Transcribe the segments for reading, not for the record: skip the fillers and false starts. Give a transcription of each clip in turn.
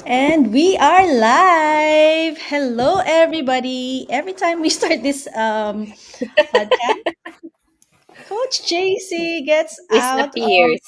And we are live. Hello, everybody. Every time we start this podcast, Coach JC Disappears.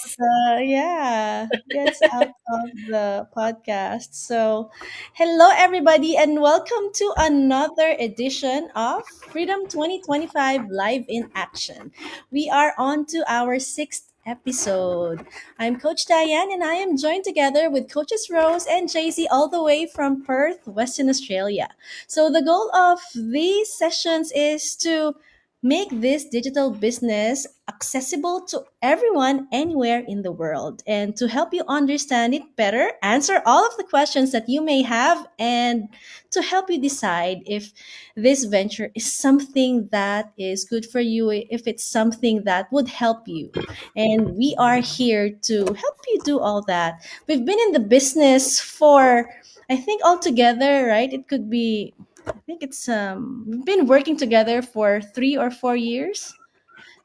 gets out of the podcast. So, hello everybody and welcome to another edition of Freedom 2025 Live in Action. We are on to our 6th episode. I'm Coach Diane and I am joined together with Coaches Rose and JC all the way from Perth, Western Australia. So, the goal of these sessions is to make this digital business accessible to everyone anywhere in the world. And to help you understand it better, answer all of the questions that you may have, and to help you decide if this venture is something that is good for you, if it's something that would help you. And we are here to help you do all that. We've been in the business for, I think, altogether, right? It could be I think it's we've been working together for 3 or 4 years.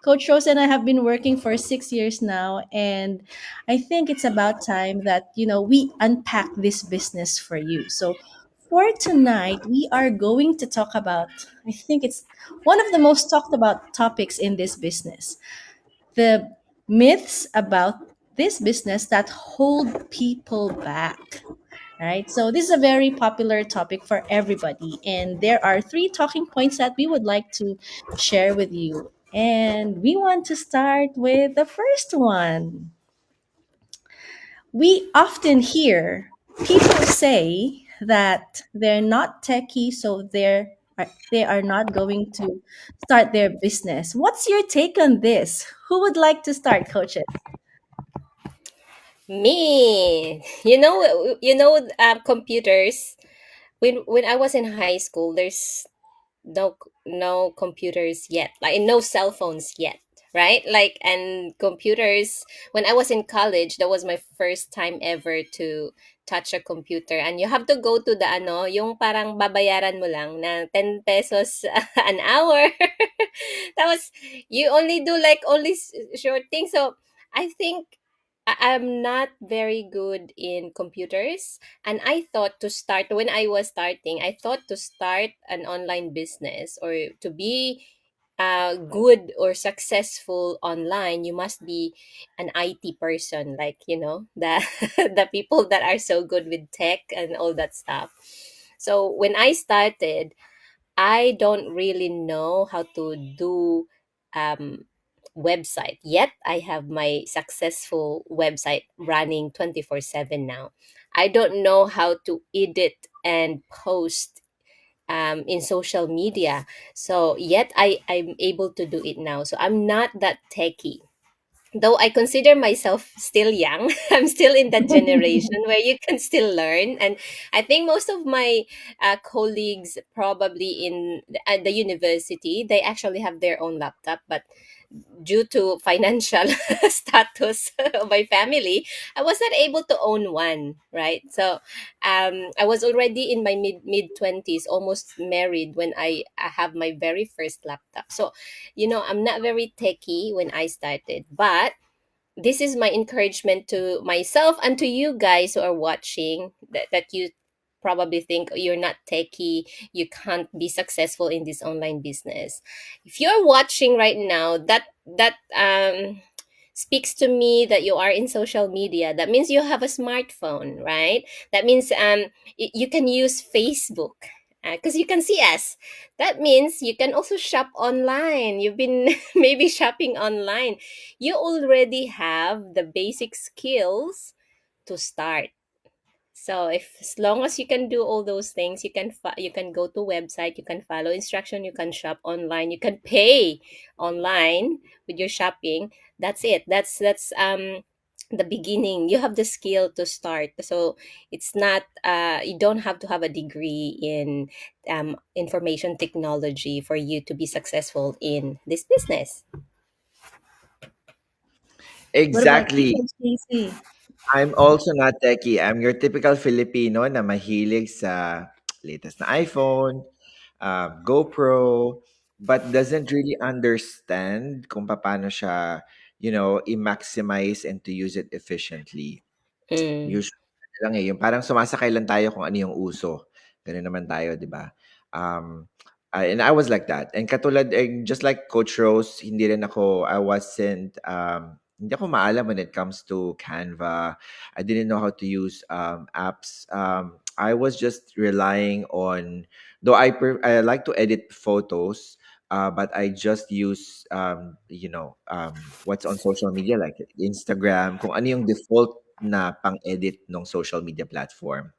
Coach Rose and I have been working for 6 years now, and I think it's about time that we unpack this business for you. So for tonight, we are going to talk about. I think it's one of the most talked about topics in this business: the myths about this business that hold people back. Right? So, this is a very popular topic for everybody. And there are three talking points that we would like to share with you. And we want to start with the first one. We often hear people say that they're not techie, so they are not going to start their business. What's your take on this? Who would like to start, coaches? Me. Computers. When I was in high school, there's no computers yet, like no cell phones yet, right? Like, and computers, when I was in college, that was my first time ever to touch a computer, and you have to go to the yung parang babayaran mo lang na 10 pesos an hour. That was, you only do like only short things. So I think I'm not very good in computers, and I thought to start, when I was starting, I thought to start an online business or to be good or successful online, you must be an IT person, like, the the people that are so good with tech and all that stuff. So when I started, I don't really know how to do um, website yet. I have my successful website running 24/7 now. I don't know how to edit and post in social media. So yet I'm able to do it now. So I'm not that techie, though I consider myself still young. I'm still in that generation where you can still learn. And I think most of my colleagues, probably in at the university, they actually have their own laptop, but due to financial status of my family, I was not able to own one, right? So I was already in my mid 20s, almost married, when I have my very first laptop. So, I'm not very techy when I started, but this is my encouragement to myself and to you guys who are watching, that you probably think you're not techie, you can't be successful in this online business. If you're watching right now, that speaks to me that you are in social media. That means you have a smartphone, right? That means you can use Facebook because you can see us. That means you can also shop online. You've been maybe shopping online. You already have the basic skills to start. So if, as long as you can do all those things, you can go to website, you can follow instruction, you can shop online, you can pay online with your shopping. That's it. That's the beginning. You have the skill to start. So it's not you don't have to have a degree in information technology for you to be successful in this business. What about you, Exactly. Coach JC? I'm also not techie. I'm your typical Filipino na mahilig sa latest na iPhone, GoPro, but doesn't really understand kung paano siya, i-maximize and to use it efficiently. Mm. Usually. lang, eh, yung parang sumasakay lang tayo kung ano yung uso. Gano'n naman tayo, 'di ba? Um, and I was like that. And katulad just like Coach Rose, hindi ako maalam when it comes to Canva. I didn't know how to use apps. I was just relying on, though I like to edit photos, but I just use what's on social media like Instagram, kung ano yung default na pang-edit ng social media platform.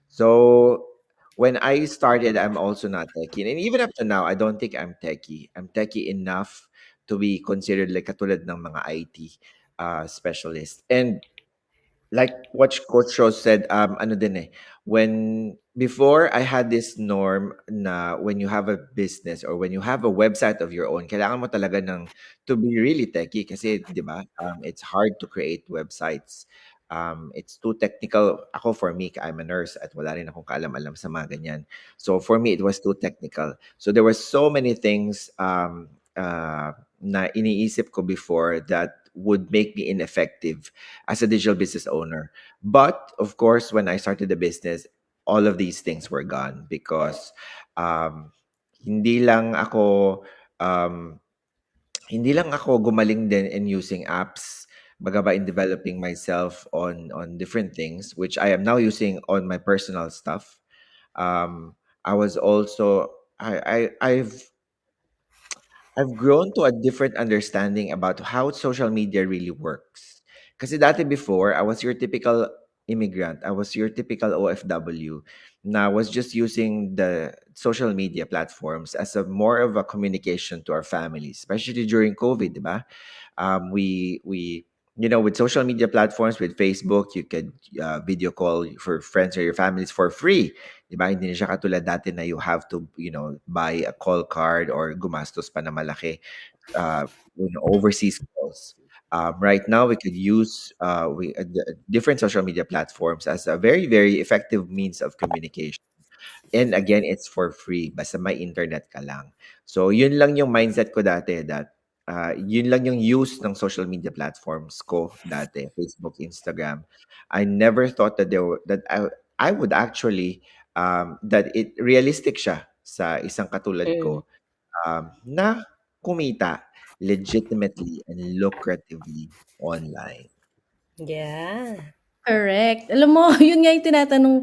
So when I started, I'm also not techie. And even up to now, I don't think I'm techie. I'm techie enough to be considered like katulad ng mga IT specialist. And like what Coach Rose said, ano din eh, when before I had this norm na when you have a business or when you have a website of your own, kailangan mo talaga ng to be really techy kasi, di ba, it's hard to create websites. It's too technical. Ako, for me, I'm a nurse at wala rin akong kaalam-alam sa mga ganyan. So for me, it was too technical. So there were so many things na iniisip ko before that would make me ineffective as a digital business owner. But of course, when I started the business, all of these things were gone because um, hindi lang ako um, hindi lang ako gumaling din in using apps, baga in developing myself on different things, which I am now using on my personal stuff. I was also I've grown to a different understanding about how social media really works. Kasi dati before, I was your typical immigrant. I was your typical OFW na was just using the social media platforms as a more of a communication to our families, especially during COVID, di ba? We with social media platforms, with Facebook, you could video call for friends or your families for free. Diba? Hindi na siya katulad dati na you have to, buy a call card or gumastos pa na malaki overseas calls. Right now, we could use different social media platforms as a very, very effective means of communication. And again, it's for free. Basta may internet ka lang. So, yun lang yung mindset ko dati that yun lang yung use ng social media platforms ko dati, Facebook, Instagram. I never thought that I would actually that it realistic siya sa isang katulad Mm. ko na kumita legitimately and lucratively online. Yeah. Correct. Alam mo, yun nga yung tinatanong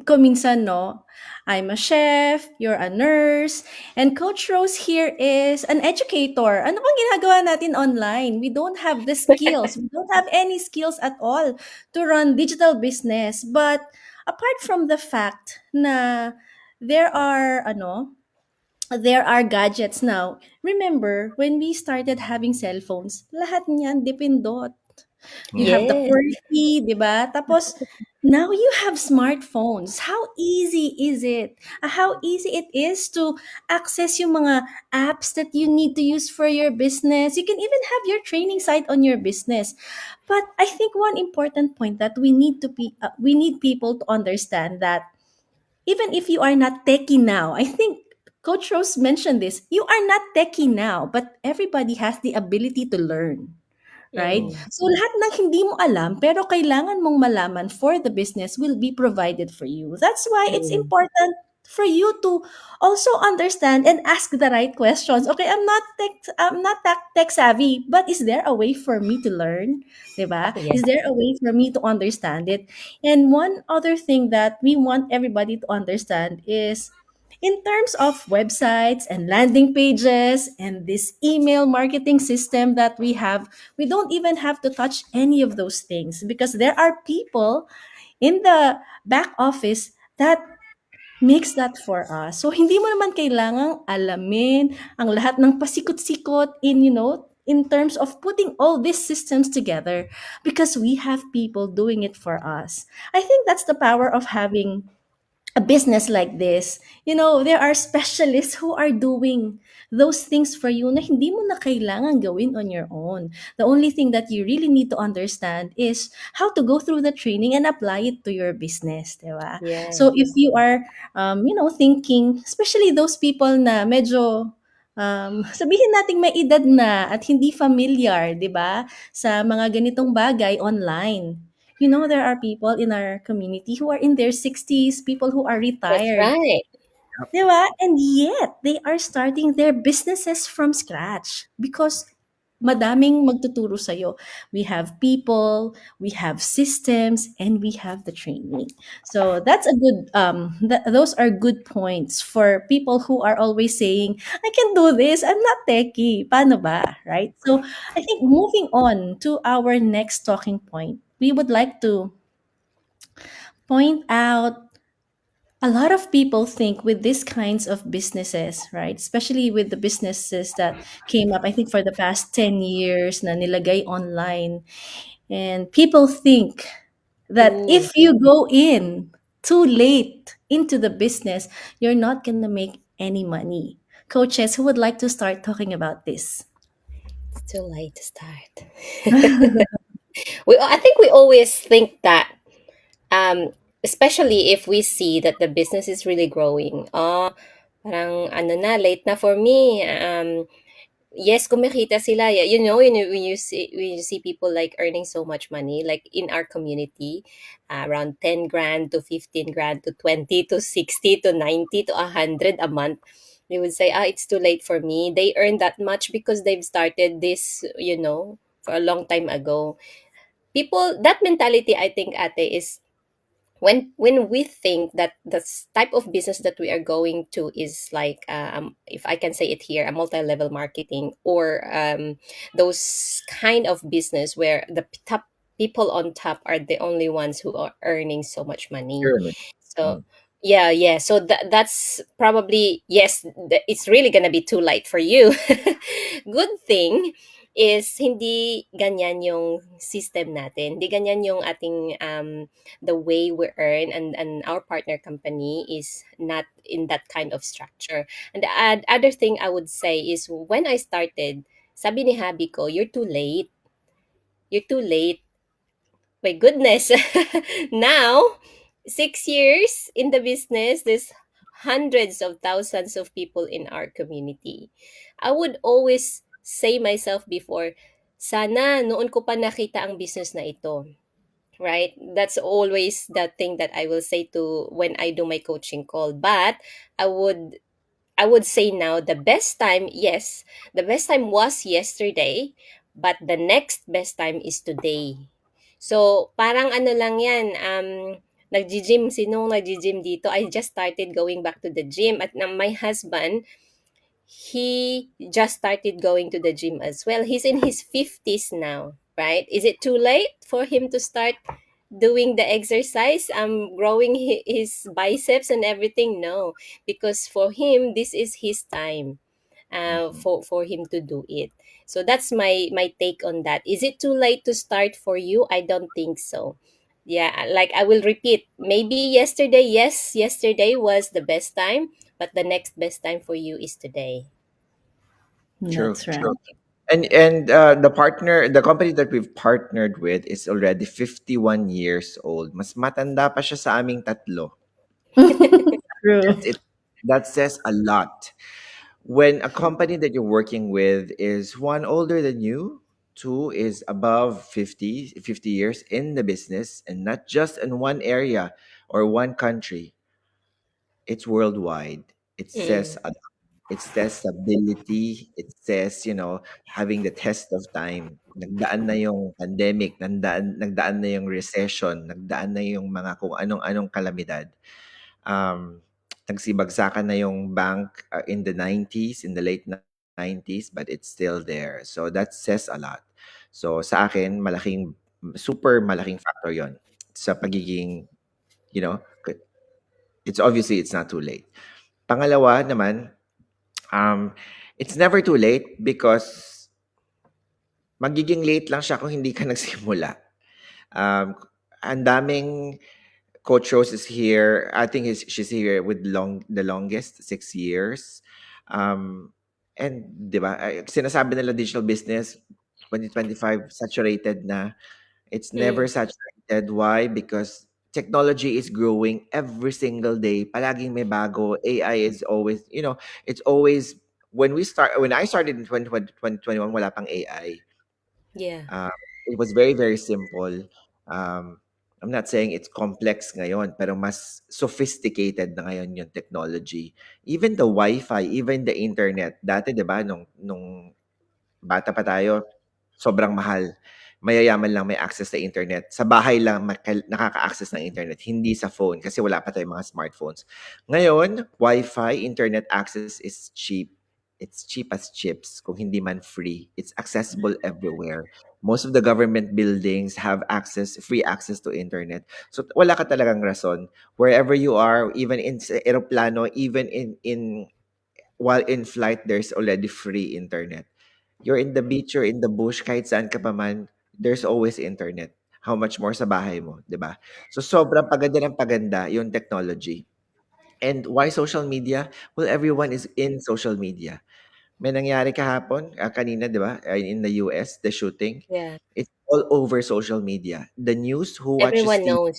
ko minsan, no? I'm a chef, you're a nurse, and Coach Rose here is an educator. Ano bang ginagawa natin online? We don't have the skills. We don't have any skills at all to run digital business. But apart from the fact na there are, there are gadgets now. Remember, when we started having cell phones, lahat niyan depindot. You have the Yes. QWERTY, 'di ba? Tapos now you have smartphones. How easy is it? How easy it is to access yung mga apps that you need to use for your business. You can even have your training site on your business. But I think one important point that we need people to understand that even if you are not techie now, I think Coach Rose mentioned this. You are not techie now, but everybody has the ability to learn. Right? Mm. So lahat ng hindi mo alam pero kailangan mong malaman for the business will be provided for you. That's why it's Mm. important for you to also understand and ask the right questions. Okay, I'm not tech savvy, but is there a way for me to learn? 'Di ba? Yeah. Is there a way for me to understand it? And one other thing that we want everybody to understand is in terms of websites and landing pages and this email marketing system that we have, we don't even have to touch any of those things because there are people in the back office that makes that for us. So hindi mo naman kailangang alamin ang lahat ng pasikot-sikot in terms of putting all these systems together because we have people doing it for us. I think that's the power of having a business like this, there are specialists who are doing those things for you na hindi mo na kailangan gawin on your own. The only thing that you really need to understand is how to go through the training and apply it to your business, di ba? Yeah. So if you are, thinking, especially those people na medyo, sabihin nating may edad na at hindi familiar, di ba, sa mga ganitong bagay online. There are people in our community who are in their 60s, people who are That's retired. right. 'Di ba? And yet, they are starting their businesses from scratch because madaming magtuturo sa'yo. We have people, we have systems, and we have the training. So that's a good those are good points for people who are always saying, I can do this, I'm not techie. Paano ba? Right? So I think moving on to our next talking point, we would like to point out a lot of people think with these kinds of businesses, right? Especially with the businesses that came up, I think for the past 10 years na nilagay online. And people think that Ooh. if you go in too late into the business, you're not going to make any money. Coaches, who would like to start talking about this? It's too late to start. I think we always think that, um, especially if we see that the business is really growing. Parang ano na, late na for me. Yes, kumikita sila. Yeah, when you see people like earning so much money, like in our community, around 10 grand to 15 grand to 20 to 60 to 90 to 100 a month. They would say, it's too late for me. They earn that much because they've started this, for a long time ago. People, that mentality, I think, ate, is when we think that the type of business that we are going to is like, if I can say it here, a multi-level marketing, or those kind of business where the top people on top are the only ones who are earning so much money. Pyramid. So Mm. yeah, so that's probably, yes, it's really gonna be too late for you. Good thing is hindi ganyan yung system natin, hindi ganyan yung ating, the way we earn, and our partner company is not in that kind of structure. And the other thing I would say is, when I started, sabi ni habi ko, you're too late. My goodness. Now, 6 years in the business, there's hundreds of thousands of people in our community. I would always say myself before, sana noon ko pa nakita ang business na ito. Right? That's always the thing that I will say to when I do my coaching call. But I would I would say now, the best time, yes, the best time was yesterday, but the next best time is today. So, parang ano lang yan, nag-gym, sinong nag-gym dito? I just started going back to the gym. At my husband, he just started going to the gym as well. He's in his 50s now, right? Is it too late for him to start doing the exercise, growing his biceps and everything? No, because for him, this is his time, Mhm. for him to do it. So that's my take on that. Is it too late to start for you? I don't think so. Yeah, like I will repeat, maybe yesterday, yes, yesterday was the best time, but the next best time for you is today. True, That's right. true. And the company that we've partnered with is already 51 years old. Mas matanda pa siya sa aming tatlo. That's True. it. That says a lot. When a company that you're working with is one older than you, two is above 50 years in the business, and not just in one area or one country, it's worldwide. It says Mm. a lot. It says stability. It says, having the test of time. Nagdaan na yung pandemic, nagdaan na yung recession, nagdaan na yung mga kung anong-anong kalamidad. Um, nagsibagsakan na yung bank in the 90s, in the late 90s, but it's still there. So that says a lot. So sa akin, super malaking factor yon sa pagiging, you know, it's obviously it's not too late. Pangalawa naman, um, it's never too late because magiging late lang siya kung hindi ka nagsimula. Ang daming Coach Rose is here. I think she's here with the longest 6 years. And 'di ba? Sinasabi nila digital business 2025 saturated na. It's never Mm. saturated. Why? Because technology is growing every single day. Palaging may bago. AI is always, it's always when I started in 2021, wala pang AI. Yeah. Um, it was very, very simple. I'm not saying it's complex ngayon, pero mas sophisticated na ngayon yung technology. Even the Wi-Fi, even the internet. Dati, 'di ba, nung bata pa tayo, sobrang mahal. Mayayaman lang may access sa internet. Sa bahay lang nakaka-access ng internet, hindi sa phone kasi wala pa tayong mga smartphones. Ngayon, Wi-Fi, internet access is cheap. It's cheap as chips, kung hindi man free. It's accessible everywhere. Most of the government buildings have free access to internet. So wala ka talagang rason. Wherever you are, even in sa eroplano, even in while in flight, there's already free internet. You're in the beach, you're in the bush, kahit saan ka pa man, there's always internet. How much more sa bahay mo, 'di ba? So sobrang paganda ng paganda yung technology. And why social media? Well, everyone is in social media. May nangyari kahapon, kanina, 'di ba? In the US, the shooting. Yeah. It's all over social media. The news, who watches Everyone TV? knows.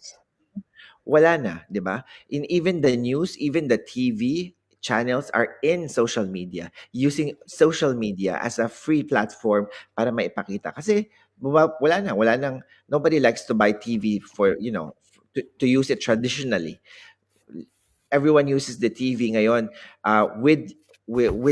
Wala na, 'di ba? In even the news, even the TV channels are in social media, using social media as a free platform para maipakita. Kasi wala nang nobody likes to buy TV for, to use it traditionally. Everyone uses the TV ngayon with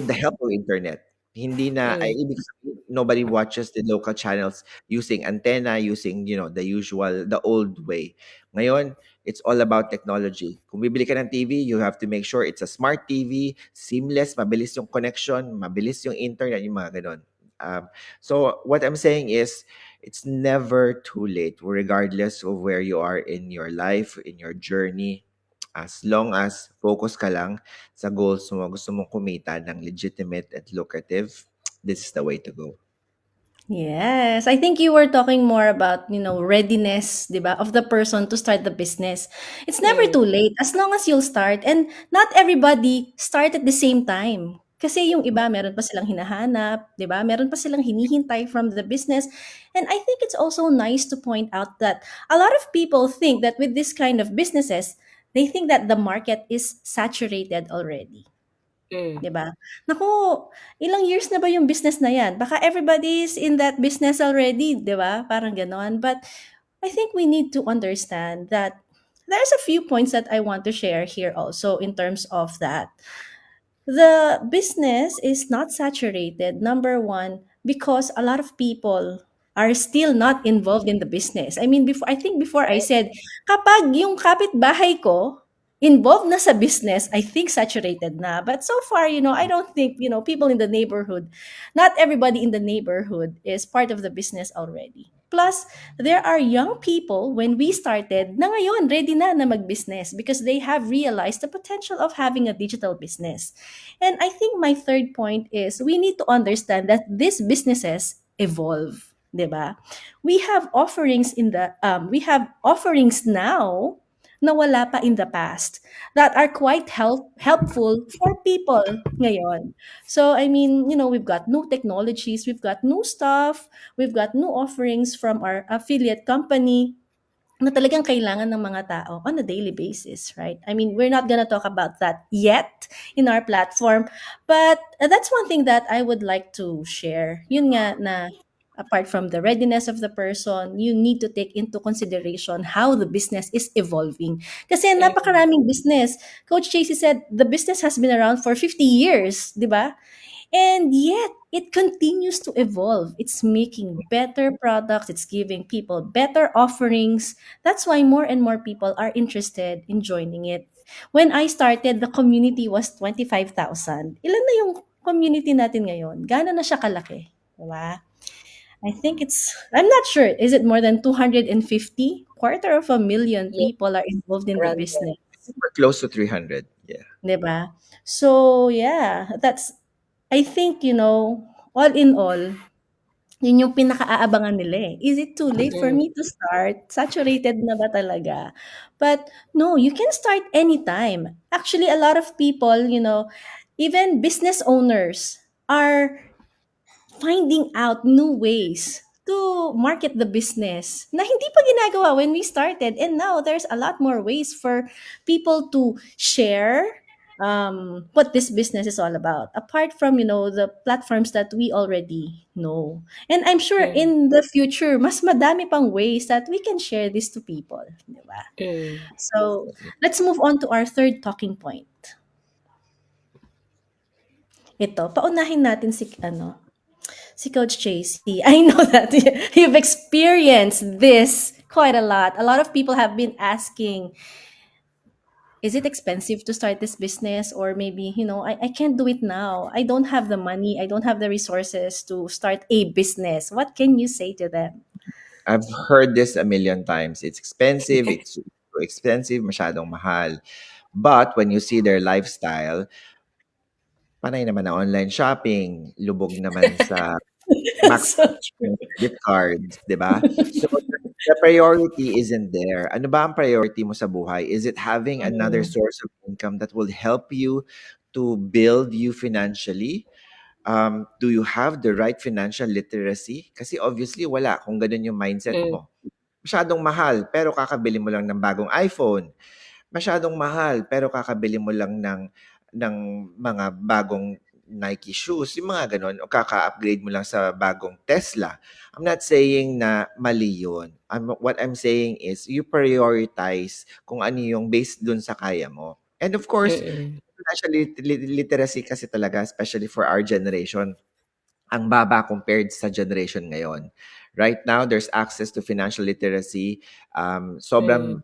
the help of internet. Hindi na ay Mm. ibig sabihin, nobody watches the local channels using antenna, using, the old way. Ngayon, it's all about technology. Kung bibili ka ng TV, you have to make sure it's a smart TV, seamless, mabilis yung connection, mabilis yung internet, yung mga ganon. So what I'm saying is, it's never too late, regardless of where you are in your life, in your journey. As long as focus ka lang sa goals mo, gusto mong kumita ng legitimate and lucrative, this is the way to go. Yes, I think you were talking more about, readiness, 'di ba, of the person to start the business. It's never Mm. too late as long as you'll start, and not everybody start at the same time. Kasi yung iba meron pa silang hinahanap, 'di ba? Meron pa silang hinihintay from the business. And I think it's also nice to point out that a lot of people think that with this kind of businesses, they think that the market is saturated already. Mm. 'Di ba? Naku, ilang years na ba yung business na 'yan? Baka everybody's in that business already, 'di ba? Parang gano'n. But I think we need to understand that there's a few points that I want to share here also in terms of that. The business is not saturated, number one, because a lot of people are still not involved in the business. I mean, before I Right. said, kapag yung kapitbahay ko involved na sa business, I think saturated na. But so far, I don't think, people in the neighborhood, not everybody in the neighborhood is part of the business already. Plus, there are young people when we started na ngayon ready na mag-business because they have realized the potential of having a digital business. And I think my third point is we need to understand that these businesses evolve, 'di ba? We have offerings now na wala pa in the past that are quite helpful for people ngayon. So I mean, we've got new technologies, we've got new stuff, we've got new offerings from our affiliate company na talagang kailangan ng mga tao on a daily basis, right? I mean, we're not gonna talk about that yet in our platform, but that's one thing that I would like to share. Yun nga na apart from the readiness of the person, you need to take into consideration how the business is evolving. Kasi Mm. napakaraming business. Coach Chasey said the business has been around for 50 years, di ba? And yet, it continues to evolve. It's making better products, it's giving people better offerings. That's why more and more people are interested in joining it. When I started, the community was 25,000. Ilan na yung community natin ngayon? Gaano na siya kalaki? Diba? I'm not sure. Is it more than 250? Quarter of a million Yeah. people are involved in the Around there. business. We're close to 300. Yeah. 'Di ba? So, yeah, I think, all in all, yun yung pinaka-aabangan nila, eh. Is it too late for Mm. me to start? Saturated na ba talaga? But no, you can start anytime. Actually, a lot of people, even business owners are finding out new ways to market the business na hindi pa ginagawa when we started. And now there's a lot more ways for people to share, what this business is all about, apart from the platforms that we already know. And I'm sure Mm. in the future mas madami pang ways that we can share this to people, di ba? Mm. So let's move on to our third talking point. Ito, paunahin natin si Coach JC. I know that you've experienced this quite a lot. A lot of people have been asking, is it expensive to start this business? Or maybe, I can't do it now. I don't have the money. I don't have the resources to start a business. What can you say to them? I've heard this a million times. It's expensive, it's too expensive, masyadong mahal. But when you see their lifestyle, panay naman na online shopping, lubog naman sa max So true. ng credit cards, 'di ba? So the priority isn't there. Ano ba ang priority mo sa buhay? Is it having another Mm, source of income that will help you to build you financially? Do you have the right financial literacy? Kasi obviously wala kung ganun yung mindset Mm. mo. Masyadong mahal pero kakabili mo lang ng bagong iPhone. Masyadong mahal pero kakabili mo lang ng mga bagong Nike shoes, yung mga gano'n o kaka-upgrade mo lang sa bagong Tesla. I'm not saying na mali yun. What I'm saying is you prioritize kung ano yung based dun sa kaya mo. And of course, Mm. financial literacy kasi talaga, especially for our generation, ang baba compared sa generation ngayon. Right now, there's access to financial literacy. Mm. Sobrang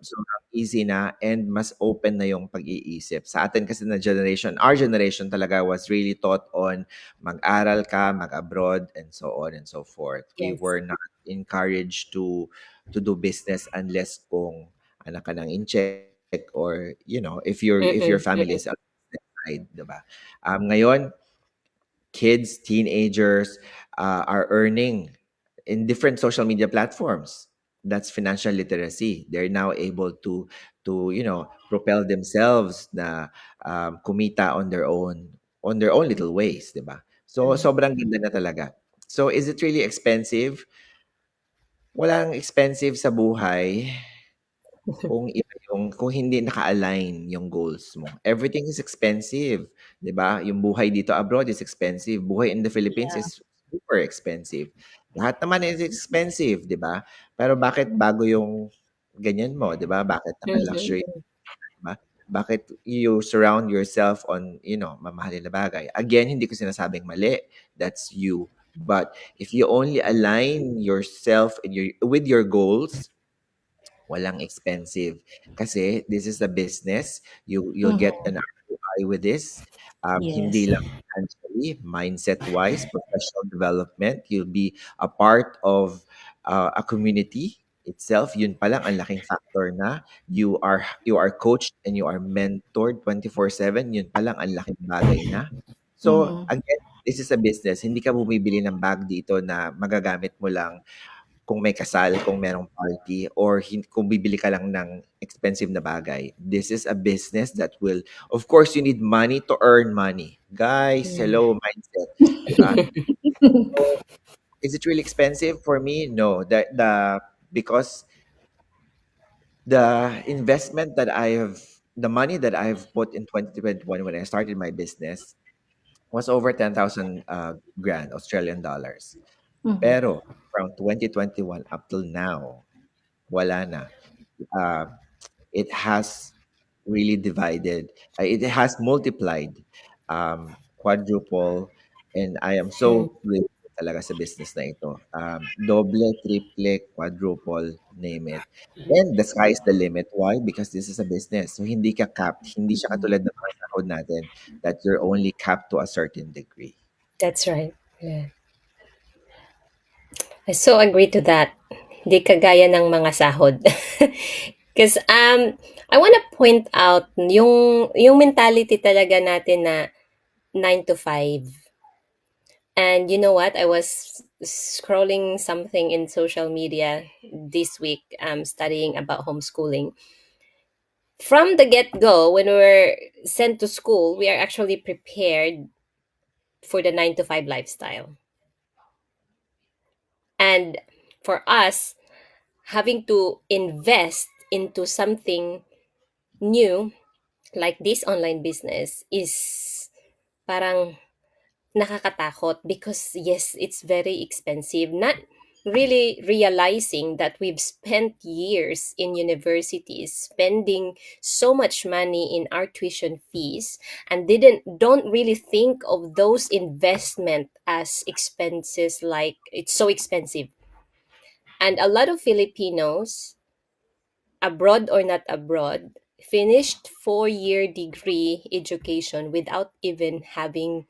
easy na and mas open na yung pag-iisip. Sa atin kasi na generation, our generation talaga was really taught on mag-aral ka, mag-abroad, and so on and so forth. We Yes. were not encouraged to do business unless kung anak ka ng incheck or, if your Mm. family Mm. is outside, diba? Ngayon, kids, teenagers are earning in different social media platforms. That's financial literacy. They're now able to propel themselves na kumita on their own little ways, 'di ba? So Mm. sobrang ganda na talaga. So is it really expensive? Walang expensive sa buhay. Kung hindi naka-align yung goals mo. Everything is expensive, 'di ba? Yung buhay dito abroad is expensive. Buhay in the Philippines yeah. is super expensive. Lahat naman is expensive, 'di ba? Pero bakit bago yung ganyan mo, 'di ba? Bakit naka-luxury, Mm. 'di ba? Bakit you surround yourself on, mamahalin na bagay? Again, hindi ko sinasabing mali. That's you. But if you only align yourself with your goals, walang expensive. Kasi this is a business. You'll get Mhm. an ROI with this. Hindi Yes. lang financially, mindset-wise, professional development. You'll be a part of a community itself. Yun pa lang ang laking factor na you are coached and you are mentored 24/7. Yun pa lang ang laking bagay na. So Mhm. again, this is a business. Hindi ka bumibili ng bag dito na magagamit mo lang kung may kasal, kung merong party, or kung bibili ka lang ng expensive na bagay. This is a business that will, of course, you need money to earn money. Guys, Mm. hello, mindset. Diba? So, is it really expensive for me? No. Because the money that I've put in 2021 when I started my business was over 10,000 grand Australian dollars. Mhm. Pero from 2021 up till now, wala na. uh, it has really divided. It has multiplied, quadruple, and I am Mm. so grateful talaga sa business na ito. Doble, triple, quadruple, name it. And the sky is the limit. Why? Because this is a business. So hindi ka capped. Hindi siya katulad ng mga sahod natin that you're only capped to a certain degree. That's right. Yeah. I so agree to that. Hindi kagaya ng mga sahod. Because I want to point out yung mentality talaga natin na 9 to 5. And you know what? I was scrolling something in social media this week, studying about homeschooling. From the get go, when we were sent to school, we are actually prepared for the 9 to 5 lifestyle. And for us, having to invest into something new, like this online business is parang nakakatakot because yes, it's very expensive. Not really realizing that we've spent years in universities spending so much money in our tuition fees and didn't don't really think of those investment as expenses, like it's so expensive. And a lot of Filipinos, abroad or not abroad, finished 4-year degree education without even having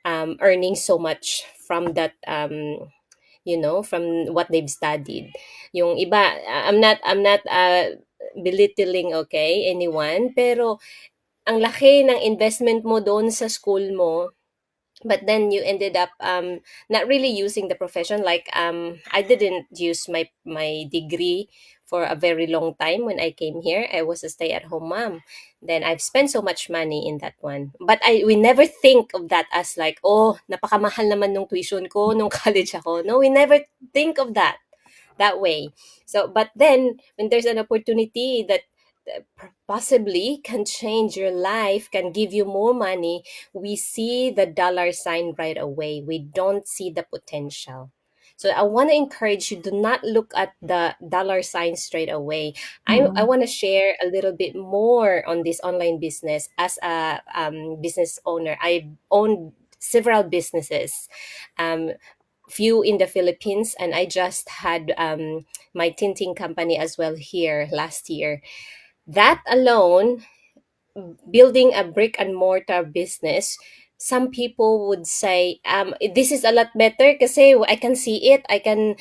earning so much from that, from what they've studied. Yung iba, I'm not belittling, okay, anyone, pero ang laki ng investment mo doon sa school mo, but then you ended up not really using the profession. Like I didn't use my degree for a very long time. When I came here, I was a stay at home mom. Then I've spent so much money in that one, but I we never think of that as like, oh, napakamahal naman nung tuition ko nung college ako. No, we never think of that way. So, but then when there's an opportunity that possibly can change your life, can give you more money, we see the dollar sign right away. We don't see the potential. So I want to encourage you, do not look at the dollar sign straight away. I Mm-mm. want to share a little bit more on this online business. As a business owner, I've owned several businesses. Few in the Philippines, and I just had my tinting company as well here last year. That alone, building a brick and mortar business, some people would say, this is a lot better kasi I can see it. I can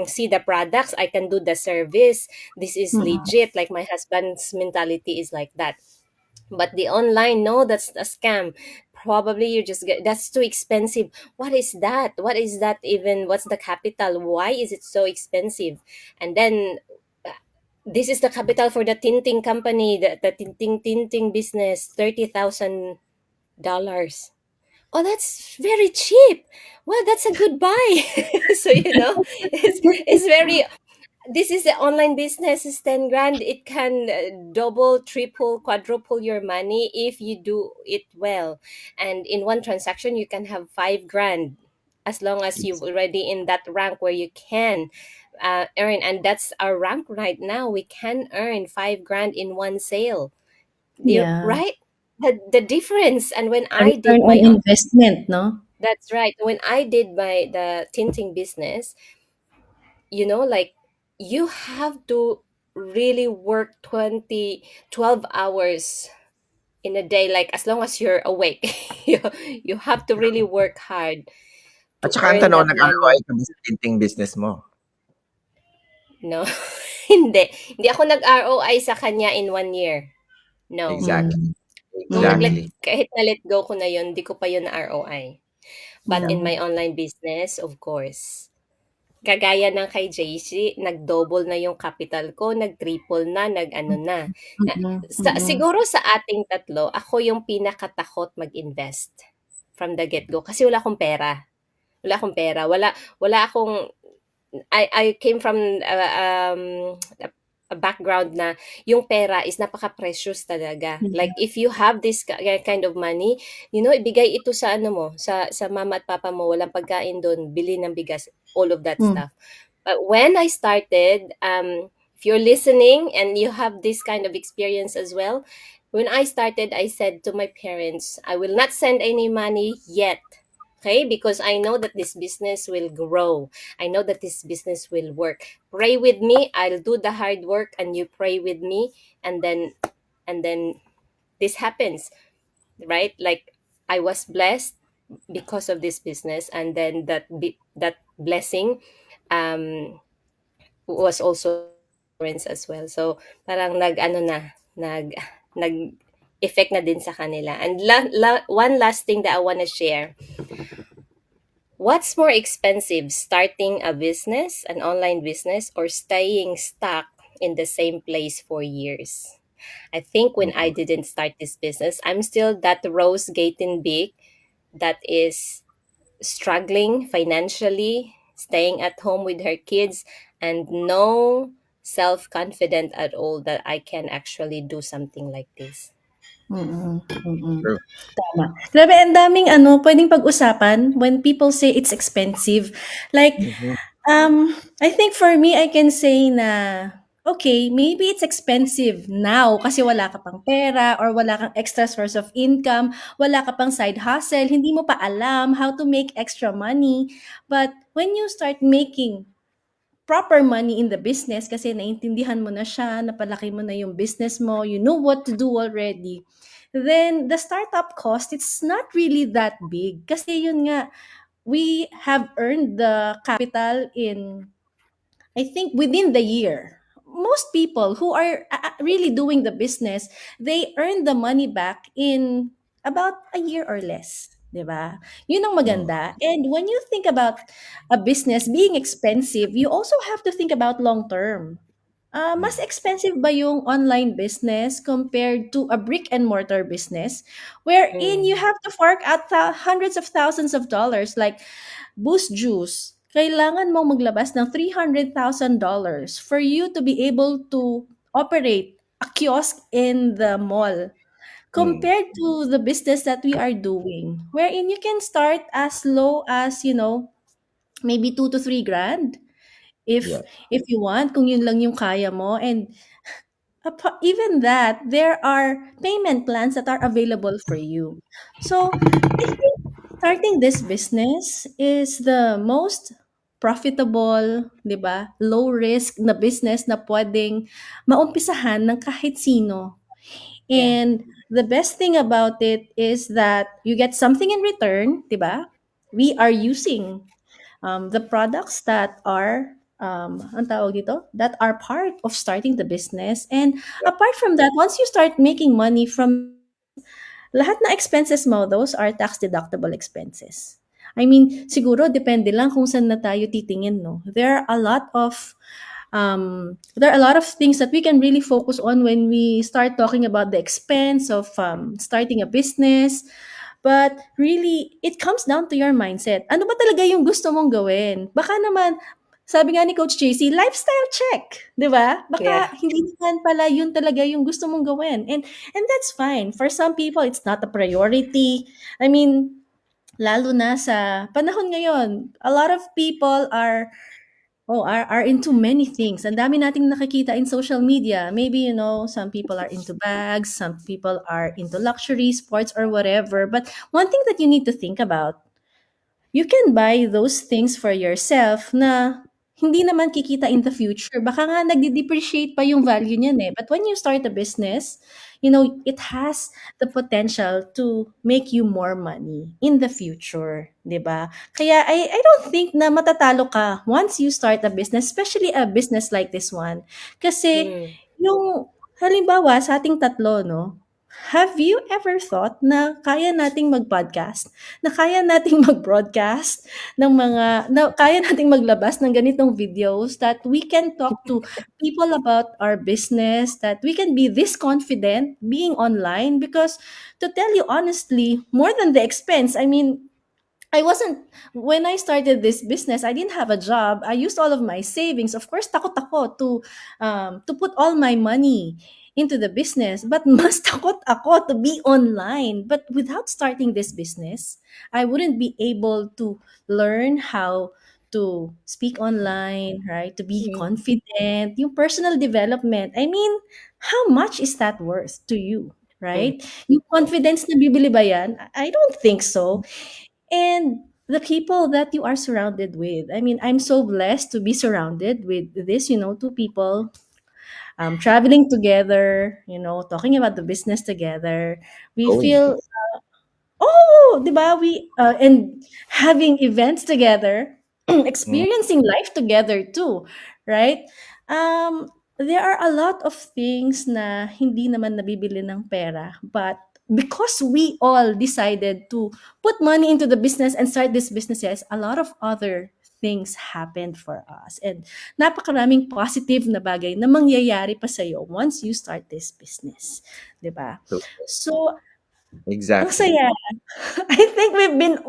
see the products. I can do the service. This is Mm-mm. legit. Like my husband's mentality is like that. But the online, no, that's a scam. Probably you just get, that's too expensive. What is that? What is that even? What's the capital? Why is it so expensive? And then this is the capital for the tinting company, the tinting business, $30,000. Oh, that's very cheap. Well, that's a good buy. So it's very, this is the online business is 10 grand. It can double, triple, quadruple your money if you do it well. And in one transaction, you can have 5 grand as long as you've already in that rank where you can earn. And that's our rank right now. We can earn 5 grand in one sale. Yeah. Right? The difference. And when A I return did on my, investment, no? that's right. When I did the tinting business, like you have to really work 12 hours in a day, like as long as you're awake. you, you have to really work hard At to saka ang earn tanong, that nag-ROI money. ka ba sa tinting business mo? No. Hindi ako nag-ROI sa kanya in 1 year. No. Exactly, Mm. Nung Mm. exactly. kahit na-let go ko na yun, di ko pa yun na ROI. But Yeah. in my online business, of course, kagaya ng kay JC, nag-double na yung capital ko, nag-triple na, nag-ano na. Mm. Mm. Siguro sa ating tatlo, ako yung pinakatakot mag-invest from the get-go kasi wala akong pera. Wala akong pera. Wala akong, I came from a background na yung pera is napaka-precious talaga. Like if you have this kind of money, ibigay ito sa ano mo, sa mama at papa mo, walang pagkain doon, bili ng bigas, all of that Mm. stuff. But when I started, if you're listening and you have this kind of experience as well, when I started, I said to my parents, I will not send any money yet. Okay, because I know that this business will grow. I know that this business will work. Pray with me. I'll do the hard work and you pray with me, and then this happens, right? Like I was blessed because of this business, and then that blessing um was also parents as well. So parang nag effect na din sa kanila. And one last thing that I want to share. What's more expensive, starting a business, an online business, or staying stuck in the same place for years? I think when I didn't start this business, I'm still that Rose Gatenbeek that is struggling financially, staying at home with her kids, and no self confident at all that I can actually do something like this. Mm, mm. True. Tama. Grabe ang daming ano, puwedeng pag-usapan when people say it's expensive. Like, Mhm. I think for me, I can say na, okay, maybe it's expensive now kasi wala ka pang pera or wala kang extra source of income, wala ka pang side hustle, hindi mo pa alam how to make extra money. But when you start making proper money in the business kasi naintindihan mo na siya, napalaki mo na yung business mo, you know what to do already, then the startup cost, it's not really that big. Kasi yun nga, we have earned the capital in, I think, within the year. Most people who are really doing the business, they earn the money back in about a year or less. 'Di ba? Yun ang Mm. maganda. And when you think about a business being expensive, you also have to think about long term. Mas Mm. expensive ba yung online business compared to a brick and mortar business wherein you Mm. have to fork out hundreds of thousands of dollars like Boost Juice, kailangan mong maglabas ng $300,000 for you to be able to operate a kiosk in the mall Mm. compared to the business that we are doing wherein you can start as low as, maybe 2 to 3 grand if Yeah. if you want, kung yun lang yung kaya mo. And even that, there are payment plans that are available for you. So I think starting this business is the most profitable, 'di ba? Low risk na business na pwedeng maumpisahan ng kahit sino. Yeah. And the best thing about it is that you get something in return, 'di ba? We are using the products that are ang tawag dito, that are part of starting the business. And Yeah. apart from that, once you start making money from lahat na expenses mo, those are tax deductible expenses. I mean, siguro depende lang kung saan na tayo titingin, no? There are a lot of things that we can really focus on when we start talking about the expense of starting a business. But really, it comes down to your mindset. Ano ba talaga yung gusto mong gawin? Baka naman, sabi nga ni Coach JC, lifestyle check, 'di ba? Yeah. Baka hindi naman pala yun talaga yung gusto mong gawin. And that's fine. For some people, it's not a priority. I mean, lalo na sa panahon ngayon, a lot of people are into many things. Ang dami nating nakikita in social media. Maybe, some people are into bags, some people are into luxury, sports, or whatever. But one thing that you need to think about, you can buy those things for yourself na hindi naman kikita in the future. Baka nga nagde-depreciate pa yung value niyan eh. But when you start a business, it has the potential to make you more money in the future, 'di ba? Kaya I don't think na matatalo ka once you start a business, especially a business like this one. Kasi Mm. yung halimbawa sa ating tatlo, no? Have you ever thought na kaya nating mag-podcast? Na kaya nating mag-broadcast ng na kaya nating maglabas ng ganitong videos that we can talk to people about our business, that we can be this confident being online? Because to tell you honestly, more than the expense, I mean, I wasn't when I started this business, I didn't have a job. I used all of my savings. Of course, takot ako to put all my money into the business, but mas takot ako to be online. But without starting this business, I wouldn't be able to learn how to speak online, right? To be Mm. confident, yung personal development. I mean, how much is that worth to you, Mm. right? Yung confidence na bibili ba yan? I don't think so. And the people that you are surrounded with. I mean, I'm so blessed to be surrounded with this, two people traveling together, talking about the business together. We Going to. feel, oh, di ba? And having events together, Mm. experiencing life together too, right? There are a lot of things na hindi naman nabibili ng pera, but because we all decided to put money into the business and start these businesses, a lot of other things happened for us. And napakaraming positive na bagay na mangyayari pa sa'yo once you start this business. 'Di ba? So, So, Ang Exactly. saya. I think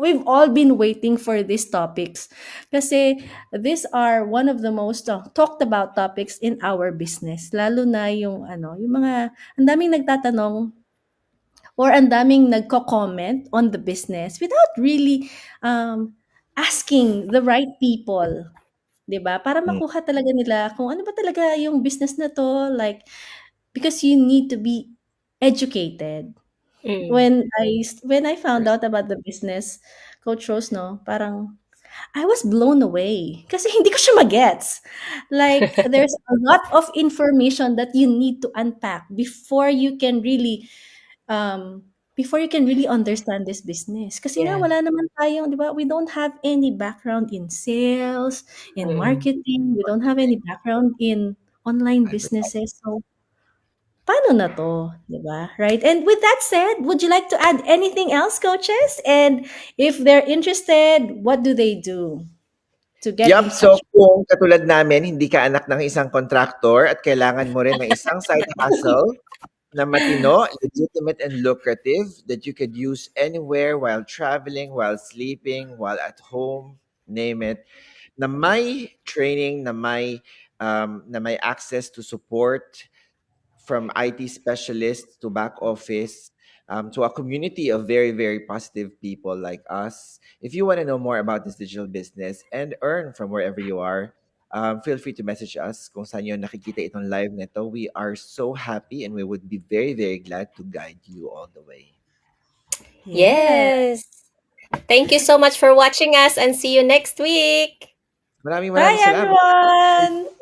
we've all been waiting for these topics kasi these are one of the most talked about topics in our business. Lalo na yung ano, yung mga ang daming nagtatanong or ang daming nagko-comment on the business without really asking the right people, 'di ba? Para Mm, makuha talaga nila kung ano ba talaga yung business na 'to, like because you need to be educated. Mm. When I found yes. out about the business, Coach Rose 'no, parang I was blown away kasi hindi ko siya magets. Like there's a lot of information that you need to unpack um, before you can really understand this business. Kasi nga Yeah. wala naman tayong 'di ba, we don't have any background in sales, in Mm. marketing, we don't have any background in online Advertising. businesses. So paano na 'to, 'di ba? Right? And with that said, would you like to add anything else, coaches? And if they're interested, what do they do to get Yup, in so touch? kung katulad namin, hindi ka anak ng isang kontraktor at kailangan mo rin ng isang side hustle na matino, legitimate and lucrative that you could use anywhere while traveling, while sleeping, while at home, name it, na may training, na may access to support from IT specialists to back office, to a community of very, very positive people like us. If you want to know more about this digital business and earn from wherever you are, feel free to message us kung saan nyo nakikita itong live nito. We are so happy and we would be very, very glad to guide you all the way. Yeah. Yes. Thank you so much for watching us and see you next week. Maraming Bye maraming salamat. everyone.